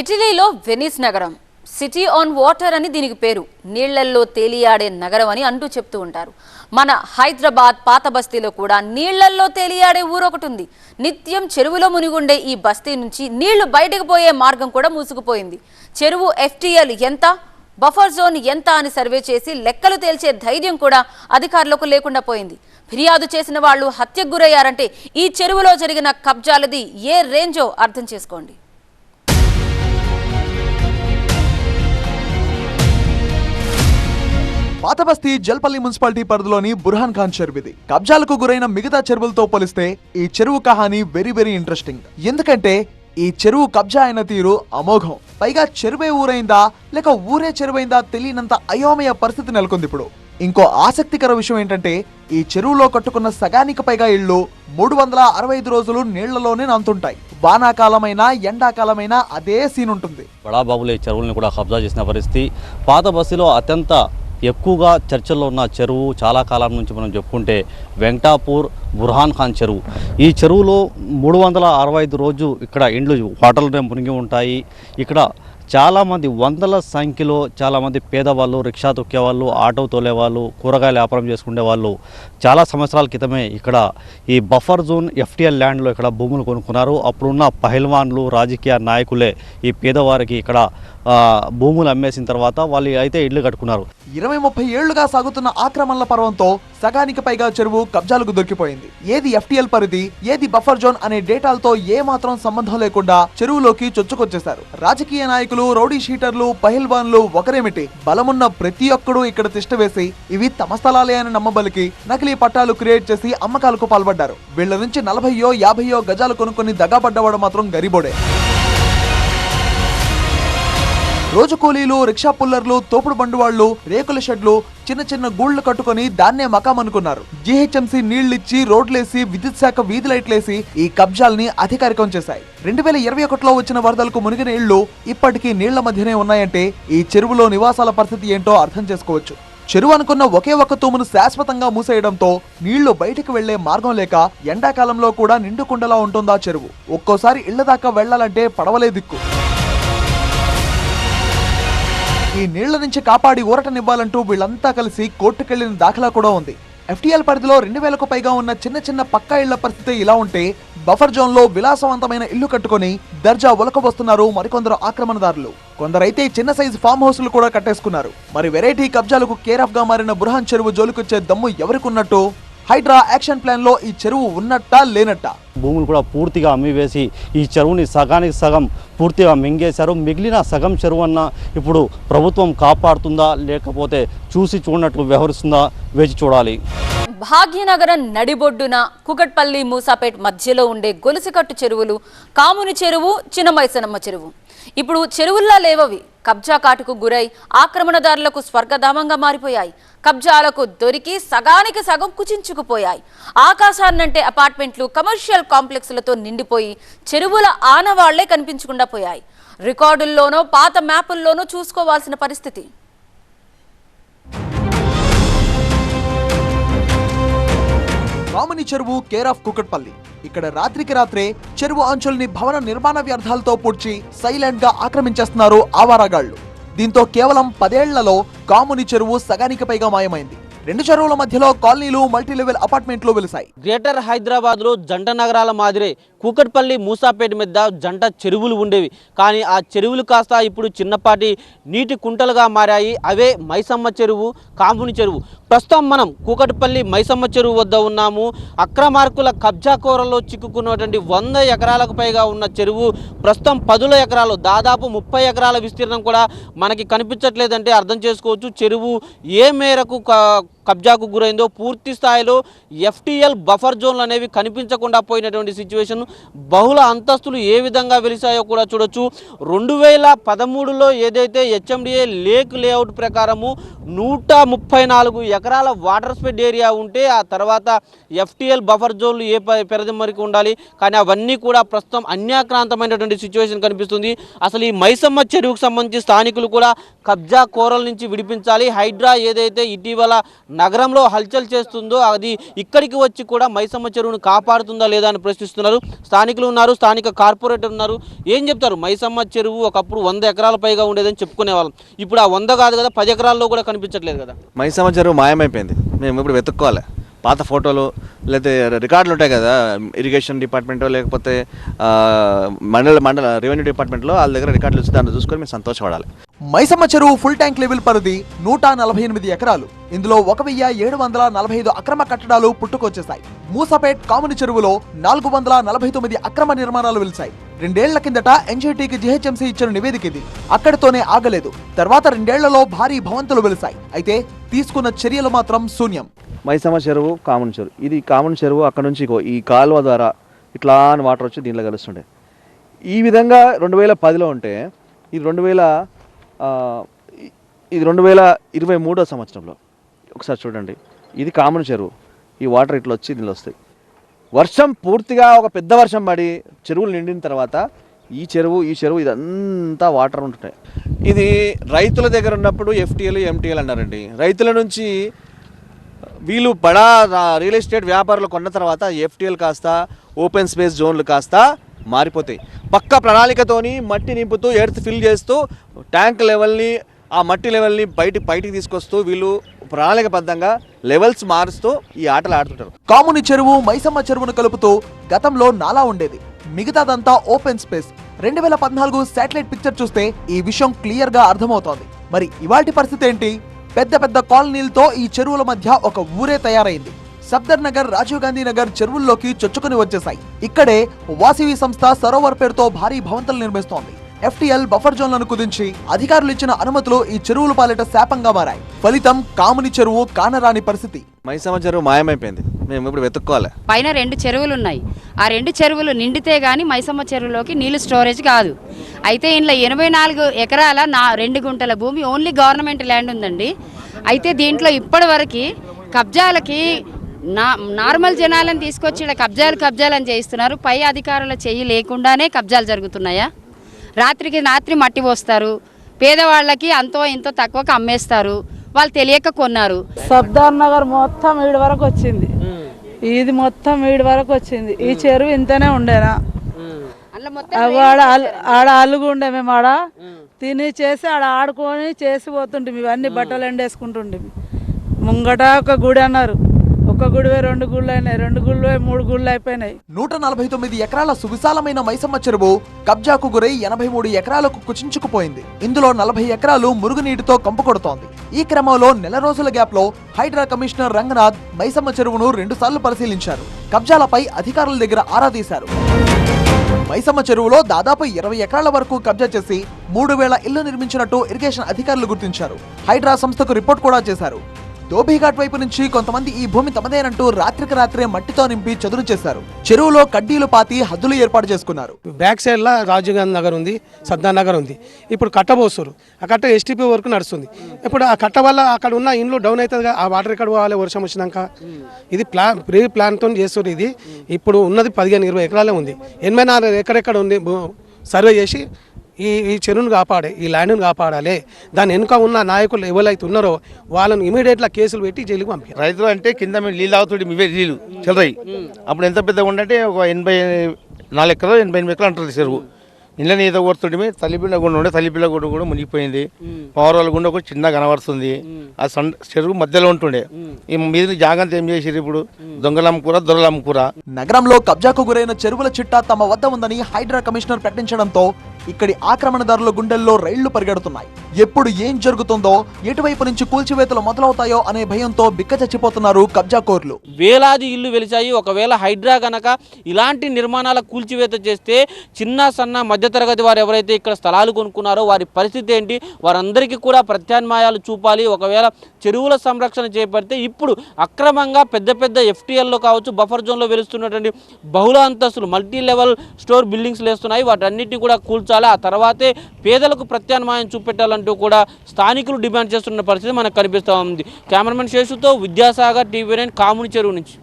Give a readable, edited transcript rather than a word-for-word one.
ఇటలీలో వెనిస్ నగరం city on water అని దీనికి పేరు. నీళ్లల్లో తేలియాడే నగరం అని అంటూ చెప్తూ ఉంటారు. మన హైదరాబాద్ పాత బస్తీలో కూడా నీళ్లల్లో తేలియాడే ఊరొకటి ఉంది. నిత్యం చెరువులో మునిగుండే ఈ బస్తీ నుంచి నీళ్లు బయటకు పోయే మార్గం కూడా మూసుకుపోయింది. చెరువు FTL ఎంత, బఫర్ జోన్ ఎంత అని సర్వే చేసి లెక్కలు తేల్చే ధైర్యం కూడా అధికారులకు లేకుండా పోయింది. ఫిర్యాదు చేసిన వాళ్ళు హత్యకు గురయ్యారంటే ఈ చెరువులో జరిగిన కబ్జాలది ఏ రేంజో అర్థం చేసుకోండి. పాతబస్తీ జల్పల్లి మున్సిపాలిటీ పరిధిలోని బుర్హాన్ ఖాన్ చెరువు ఇది. కబ్జాలకు గురైన మిగతా చెరువులతో పోలిస్తే ఈ చెరువు కహాని వెరీ ఇంట్రెస్టింగ్. ఎందుకంటే ఈ చెరువు కబ్జా అయిన తీరు అమోఘం. పైగా చెరువే ఊరైందా లేక ఊరే చెరువైందా తెలియనంత అయోమయ పరిస్థితి నెలకొంది ఇప్పుడు. ఇంకో ఆసక్తికర విషయం ఏంటంటే ఈ చెరువులో కట్టుకున్న సగానికి పైగా ఇళ్లు 365 రోజులు నీళ్లలోనే నాంతుంటాయి. వానాకాలమైనా ఎండాకాలమైనా అదే సీన్ ఉంటుంది. బడాబాబులే చెరువుల్ని కూడా కబ్జా చేసిన పరిస్థితి. పాత బస్తీలో అత్యంత ఎక్కువగా చర్చల్లో ఉన్న చెరువు చాలా కాలం నుంచి మనం చెప్పుకుంటే వెంకటాపూర్ బుర్హాన్ ఖాన్ చెరువు. ఈ చెరువులో 365 రోజు ఇక్కడ ఇండ్లు వాటర్లోనే మునిగి ఉంటాయి. ఇక్కడ చాలామంది వందల సంఖ్యలో చాలామంది పేదవాళ్ళు, రిక్షా తొక్కేవాళ్ళు, ఆటో తోలేవాళ్ళు, కూరగాయల వ్యాపారం చేసుకునే వాళ్ళు చాలా సంవత్సరాల క్రితమే ఇక్కడ ఈ బఫర్ జోన్ FTL ల్యాండ్లో ఇక్కడ భూములు కొనుక్కున్నారు. అప్పుడున్న పహల్వాన్లు, రాజకీయ నాయకులే ఈ పేదవారికి ఇక్కడ భూములు అమ్మేసిన తర్వాత వాళ్ళు అయితే ఇళ్లు కట్టుకున్నారు. 20-30 ఏళ్లుగా సాగుతున్న ఆక్రమణల పర్వంతో సగానికి పైగా చెరువు కబ్జాలకు దొరికిపోయింది. ఏది FTL పరిధి, ఏది బఫర్ జోన్ అనే డేటాలతో ఏ మాత్రం సంబంధం లేకుండా చెరువులోకి చొచ్చుకొచ్చేశారు. రాజకీయ నాయకులు, రౌడీ షీటర్లు, పహిల్వాన్లు ఒకరేమిటి, బలమున్న ప్రతి ఒక్కడూ ఇక్కడ తిష్టవేసి ఇవి తమ స్థలాలే అని నమ్మబలికి నకిలీ పట్టాలు క్రియేట్ చేసి అమ్మకాలకు పాల్పడ్డారు. వీళ్ల నుంచి 40-50 గజాలు కొనుక్కొని దగాపడ్డవాడు మాత్రం గరీబోడే. రోజు కూలీలు, రిక్షా పుల్లర్లు, తోపుడు బండు వాళ్లు రేకుల షెడ్లు, చిన్న గూళ్లు కట్టుకుని దాన్నే మకాం అనుకున్నారు. GHMC నీళ్లిచ్చి, రోడ్లేసి, విద్యుత్ శాఖ వీధి లైట్లేసి ఈ కబ్జాల్ని అధికారికం చేశాయి. 2021లో వచ్చిన వరదలకు మునిగిన ఇళ్లు ఇప్పటికీ నీళ్ల మధ్యనే ఉన్నాయంటే ఈ చెరువులో నివాసాల పరిస్థితి ఏంటో అర్థం చేసుకోవచ్చు. చెరువు అనుకున్న ఒకే ఒక్క తూమును శాశ్వతంగా మూసేయడంతో నీళ్లు బయటకు వెళ్లే మార్గం లేక ఎండాకాలంలో కూడా నిండుకుండలా ఉంటుందా చెరువు. ఒక్కోసారి ఇళ్ల దాకా వెళ్లాలంటే పడవలే దిక్కు. ఈ నీళ్ల నుంచి కాపాడి ఊరటనివ్వాలంటూ వీళ్ళంతా కలిసి కోర్టుకెళ్లిన దాఖలా కూడా ఉంది. FTL పరిధిలో 2000కు పైగా ఉన్న చిన్న పక్కా ఇళ్ల పరిస్థితి ఇలా ఉంటే బఫర్ జోన్ లో విలాసవంతమైన ఇల్లు కట్టుకుని దర్జా ఒలకబోస్తున్నారు మరికొందరు ఆక్రమణదారులు. కొందరైతే చిన్న సైజు ఫామ్ హౌస్లు కూడా కట్టేసుకున్నారు. మరి వెరైటీ కబ్జాలకు కేర్ ఆఫ్ గా మారిన బుర్హాన్ చెరువు జోలికొచ్చే దమ్ము ఎవరికున్నట్టు? హైడ్రా యాక్షన్ ప్లాన్ లో ఈ చెరువు ఉన్నట్టా లేనట్టా? భూములు కూడా పూర్తిగా అమ్మివేసి ఈ చెరువుని సగానికి సగం పూర్తిగా మింగేశారు. మిగిలిన సగం చెరువు అన్న ఇప్పుడు ప్రభుత్వం కాపాడుతుందా లేకపోతే చూసి చూడనట్లు వ్యవహరిస్తుందా వేచి చూడాలి. భాగ్యనగరం నడిబొడ్డున కుకట్పల్లి, మూసాపేట్ మధ్యలో ఉండే గొలుసుకట్టు చెరువులు కాముని చెరువు, చిన్నమైసనమ్మ చెరువు ఇప్పుడు చెరువుల్లా లేవవి. కబ్జా కాటుకు గురై ఆక్రమణదారులకు స్వర్గధామంగా మారిపోయాయి. కబ్జాలకు దొరికి సగానికి సగం కుచించుకుపోయాయి. ఆకాశాన్నంటే అపార్ట్మెంట్లు, కమర్షియల్ కాంప్లెక్స్లతో నిండిపోయి చెరువుల ఆనవాళ్లే కనిపించకుండా పోయాయి. రికార్డుల్లోనో పాత మ్యాపుల్లోనో చూసుకోవాల్సిన పరిస్థితి. కాముని చెరువు కేర్ ఆఫ్ కుకట్పల్లి. ఇక్కడ రాత్రికి రాత్రే చెరువు అంచుల్ని భవన నిర్మాణ వ్యర్థాలతో పూడ్చి సైలెంట్ గా ఆక్రమించేస్తున్నారు ఆవారాగాళ్లు. దీంతో కేవలం 10 ఏళ్లలో కాముని చెరువు సగానికి పైగా మాయమైంది. 2 చెరువుల మధ్యలో కాలనీలు, మల్టీలెవెల్ అపార్ట్మెంట్లు వెలిసాయి. గ్రేటర్ హైదరాబాద్ లో జంట నగరాల మాదిరే కూకట్పల్లి, మూసాపేట మధ్య జంట చెరువులు ఉండేవి. కానీ ఆ చెరువులు కాస్త ఇప్పుడు చిన్నపాటి నీటి కుంటలుగా మారాయి. అవే మైసమ్మ చెరువు, కాముని చెరువు. ప్రస్తుతం మనం కూకట్పల్లి మైసమ్మ చెరువు వద్ద ఉన్నాము. అక్రమార్కుల కబ్జా కోరల్లో చిక్కుకున్నటువంటి 100 ఎకరాలకు పైగా ఉన్న చెరువు ప్రస్తుతం 10 ఎకరాలు, దాదాపు 30 ఎకరాల విస్తీర్ణం కూడా మనకి కనిపించట్లేదంటే అర్థం చేసుకోవచ్చు చెరువు ఏ మేరకు కబ్జాకు గురైందో. పూర్తి స్థాయిలో FTL బఫర్ జోన్లు అనేవి కనిపించకుండా పోయినటువంటి సిచ్యువేషన్. బహుళ అంతస్తులు ఏ విధంగా వెలిసాయో కూడా చూడొచ్చు. 2013లో ఏదైతే HMDA లేక్ లేఅవుట్ ప్రకారము 134 ఎకరాల వాటర్ స్ప్రెడ్ ఏరియా ఉంటే ఆ తర్వాత FTL బఫర్ జోన్లు ఏ పరిధి వరకు ఉండాలి. కానీ అవన్నీ కూడా ప్రస్తుతం అన్యాక్రాంతమైనటువంటి సిచ్యువేషన్ కనిపిస్తుంది. అసలు ఈ మైసమ్మ చెరువుకు సంబంధించి స్థానికులు కూడా కబ్జా కోరల నుంచి విడిపించాలి. హైడ్రా ఏదైతే ఇటీవల నగరంలో హల్చల్ చేస్తుందో అది ఇక్కడికి వచ్చి కూడా మైసమ్మ చెరువును కాపాడుతుందా లేదా అని ప్రశ్నిస్తున్నారు. స్థానికులు ఉన్నారు, స్థానిక కార్పొరేటర్ ఉన్నారు. ఏం చెప్తారు? మైసమ్మ చెరువు ఒకప్పుడు 100 ఎకరాల పైగా ఉండేదని చెప్పుకునేవాళ్ళం. ఇప్పుడు ఆ 100 కాదు కదా, 10 ఎకరాల్లో కూడా కనిపించట్లేదు కదా. మైసమ్మ చెరువు మాయమైపోయింది. మేము ఇప్పుడు వెతుక్కోవాలి. పాత ఫోటోలు లేకపోతే రికార్డులు ఉంటాయి కదా, ఇరిగేషన్ డిపార్ట్మెంటో లేకపోతే మండల రెవెన్యూ డిపార్ట్మెంట్లో వాళ్ళ దగ్గర రికార్డులు వచ్చి దాన్ని చూసుకొని మేము సంతోషపడాలి. మైసమ్మ చెరువు ఫుల్ ట్యాంక్ లెవెల్ పరిధి 148 ఎకరాలు. ఇందులో 1745 అక్రమ కట్టడాలు పుట్టుకొచ్చేశాయి. మూసాపేట్ కాముని చెరువులో 449 అక్రమ నిర్మాణాలు వెలిశాయి. 2 ఏళ్ల కిందట ఎన్జీటీకి జీహెచ్ఎంసీ ఇచ్చిన నివేదిక ఇది. అక్కడితోనే ఆగలేదు. తర్వాత 2 ఏళ్లలో భారీ భవంతులు వెలిశాయి. అయితే తీసుకున్న చర్యలు మాత్రం శూన్యం. మైసమ్మ చెరువు, కామన్ చెరువు, ఇది కామన్ చెరువు. అక్కడ నుంచి ఈ కాలువ ద్వారా ఇట్లా వాటర్ వచ్చి దీంట్లో కలుస్తుండే. ఈ విధంగా 2010లో ఉంటే ఇది 2023 సంవత్సరంలో ఒకసారి చూడండి. ఇది కామన్ చెరువు. ఈ వాటర్ ఇట్లా వచ్చి దీనిలో వస్తాయి. వర్షం పూర్తిగా ఒక పెద్ద వర్షం పడి చెరువులు నిండిన తర్వాత ఈ చెరువు ఇదంతా వాటర్ ఉంటుంటాయి. ఇది రైతుల దగ్గర ఉన్నప్పుడు FTL MTL అన్నారండి. రైతుల నుంచి వీళ్ళు బడా రియల్ ఎస్టేట్ వ్యాపారులు కొన్న తర్వాత FTL కాస్త ఓపెన్ స్పేస్ జోన్లు కాస్త మారిపోతాయి. పక్క ప్రణాళికతోని మట్టి నింపుతూ ఎర్త్ ఫిల్ చేస్తూ ట్యాంక్ లెవెల్ని, ఆ మట్టి లెవెల్ని బయటికి తీసుకొస్తూ వీళ్ళు ప్రణాళికబద్ధంగా లెవెల్స్ మారుస్తూ ఈ ఆటలు ఆడుతుంటారు. కాముని చెరువు మైసమ్మ చెరువును కలుపుతూ గతంలో నాలా ఉండేది, మిగతాదంతా ఓపెన్ స్పేస్. 2014 శాటిలైట్ పిక్చర్ చూస్తే ఈ విషయం క్లియర్ గా అర్థమవుతోంది. మరి ఇవాల్టి పరిస్థితి ఏంటి? పెద్ద పెద్ద కాలనీలతో ఈ చెరువుల మధ్య ఒక ఊరే తయారైంది. సఫ్దర్ నగర్, రాజీవ్ గాంధీ నగర్ చెరువుల్లోకి చొచ్చుకుని వచ్చేశాయి. ఇక్కడే వాసవి సంస్థ సరోవర్ పేరుతో భారీ భవంతులు నిర్మిస్తోంది. FTL బఫర్ జోన్లను కుదించి అధికారులు ఇచ్చిన అనుమతులు ఈ చెరువుల పాలిట శాపంగా మారాయి. ఫలితం కాముని చెరువు కానరాని పరిస్థితి. మైసమ్మ చెరువు మాయమైపోయింది. మేము ఇప్పుడు వెతుక్కోవాలి. పైన 2 చెరువులు ఉన్నాయి. ఆ 2 చెరువులు నిండితే గానీ మైసమ్మ చెరువులోకి నీళ్లు స్టోరేజ్ కాదు. అయితే ఇంట్లో 84 ఎకరాల 2 గుంటల భూమి ఓన్లీ గవర్నమెంట్ ల్యాండ్ ఉందండి. అయితే దీంట్లో ఇప్పటి వరకు కబ్జాలకి నార్మల్ జనాలను తీసుకొచ్చి కబ్జాలని చేయిస్తున్నారు. పై అధికారుల చెయ్యి లేకుండానే కబ్జాలు జరుగుతున్నాయా? రాత్రికి మట్టి పోస్తారు, పేదవాళ్ళకి అంతో ఇంతో తక్కువకి అమ్మేస్తారు. వాళ్ళు తెలియక కొన్నారు. సఫ్దర్ నగర్ మొత్తం ఈడి వరకు వచ్చింది. ఇది మొత్తం ఈడి వరకు వచ్చింది. ఈ చెరువు ఇంతనే ఉండేనా? ఆడ అల్లుగుండే, మేము ఆడ తిని చేసి ఆడ ఆడుకొని చేసి పోతుంటే ఇవన్నీ బట్టలు ఎండేసుకుంటుండే. ముంగట ఒక గుడి అన్నారు, ఒక గుడివే 2 గుళ్ళు అయినాయి, 2 గుళ్ళు 3 గుళ్ళు అయిపోయినాయి. 149 ఎకరాల సువిశాలమైన మైసమ్మ చెరువు కబ్జాకు గురై 83 ఎకరాలకు కుచించుకుపోయింది. ఇందులో 40 ఎకరాలు మురుగునీటితో కంపు కొడుతోంది. ఈ క్రమంలో నెల రోజుల గ్యాప్ లో హైడ్రా కమిషనర్ రంగనాథ్ మైసమ్మ చెరువును 2 సార్లు పరిశీలించారు. కబ్జాలపై అధికారుల దగ్గర ఆరా తీశారు. మైసమ్మ చెరువులో దాదాపు 20 ఎకరాల వరకు కబ్జా చేసి 3000 ఇళ్లు నిర్మించినట్టు ఇరిగేషన్ అధికారులు గుర్తించారు. హైడ్రా సంస్థకు రిపోర్ట్ కూడా చేశారు. ధోబీఘాట్ వైపు నుంచి కొంతమంది ఈ భూమి తమదేనంటూ రాత్రికి రాత్రే మట్టితో నింపి చదును చేశారు. చెరువులో కడ్డీలు పాతి హద్దులు ఏర్పాటు చేసుకున్నారు. బ్యాక్ సైడ్ లా రాజీవ్ గాంధీ నగర్ ఉంది, సర్దార్ నగర్ ఉంది. ఇప్పుడు కట్టబోస్తారు. ఆ కట్ట STP వరకు నడుస్తుంది. ఇప్పుడు ఆ కట్ట వల్ల అక్కడ ఉన్న ఇండ్లు డౌన్ అవుతుంది. ఆ వాటర్ ఎక్కడ పోవాలి వర్షం వచ్చినాక? ఇది ప్రీ ప్లాన్తో చేస్తారు. ఇది ఇప్పుడు ఉన్నది 15-20 ఎకరాలే ఉంది. 84 ఎక్కడెక్కడ ఉంది సర్వే చేసి ఈ చెరువును కాపాడే, ఈ ల్యాండ్ను కాపాడాలి. దాని వెనుక ఉన్న నాయకులు ఎవరైతే ఉన్నారో వాళ్ళని ఇమీడియట్గా కేసులు పెట్టి జైలుకి పంపారు. రైతులు అంటే కింద నీళ్ళు అవుతుంది, ఇవే నీళ్ళు చెల్లరాయి. అప్పుడు ఎంత పెద్దగా ఉండంటే ఒక 84 ఎకరాలు 88 ఎకరాలు అంటారు చెరువు. ఇళ్ళని ఈత కొడుతుంటే తల్లిపిల్ల గుండె ఉండే, తల్లిపిల్ల గుండె కూడా మునిగిపోయింది. పౌరాల గుండె కూడా చిన్న కనబడుతుంది. ఆ చెరువు మధ్యలో ఉంటుండే. ఈ మీద జాగ్రత్త ఏం చేసారు? ఇప్పుడు దొంగలమ్ముకూర, దొరలమ్ముకూర. నగరంలో కబ్జాకు గురైన చెరువుల చిట్టా తమ వద్ద ఉందని హైడ్రా కమిషనర్ ప్రకటించడంతో ఇక్కడి ఆక్రమణదారుల గుండెల్లో రైళ్లు పరిగెడుతున్నాయి. ఎప్పుడు ఏం జరుగుతుందో, ఎటువైపు నుంచి కూల్చివేతలు మొదలవుతాయో అనే భయంతో బిక్కచచ్చిపోతున్నారు కబ్జాకోర్లు. వేలాది ఇల్లు వెలిచాయి. ఒకవేళ హైడ్రా గనక ఇలాంటి నిర్మాణాల కూల్చివేత చేస్తే చిన్న సన్న మధ్యతరగతి వారు ఎవరైతే ఇక్కడ స్థలాలు కొనుక్కున్నారో వారి పరిస్థితి ఏంటి? వారందరికీ కూడా ప్రత్యామ్నాయాలు చూపాలి. ఒకవేళ చెరువుల సంరక్షణ చేపడితే ఇప్పుడు అక్రమంగా పెద్ద పెద్ద FTLలో కావచ్చు, బఫర్ జోన్లో వెలుస్తున్నటువంటి బహుళ అంతస్తులు మల్టీ లెవెల్ స్టోర్ బిల్డింగ్స్ లేస్తున్నాయి. వాటన్నిటిని కూడా కూల్చాలి. ఆ తర్వాతే పేదలకు ప్రత్యామ్నాయం చూపెట్టాలంటూ కూడా స్థానికులు డిమాండ్ చేస్తున్న పరిస్థితి మనకు కనిపిస్తూ ఉంది. కెమెరామెన్ శేషుతో విద్యాసాగర్, TV9 కాముని చెరువు నుంచి.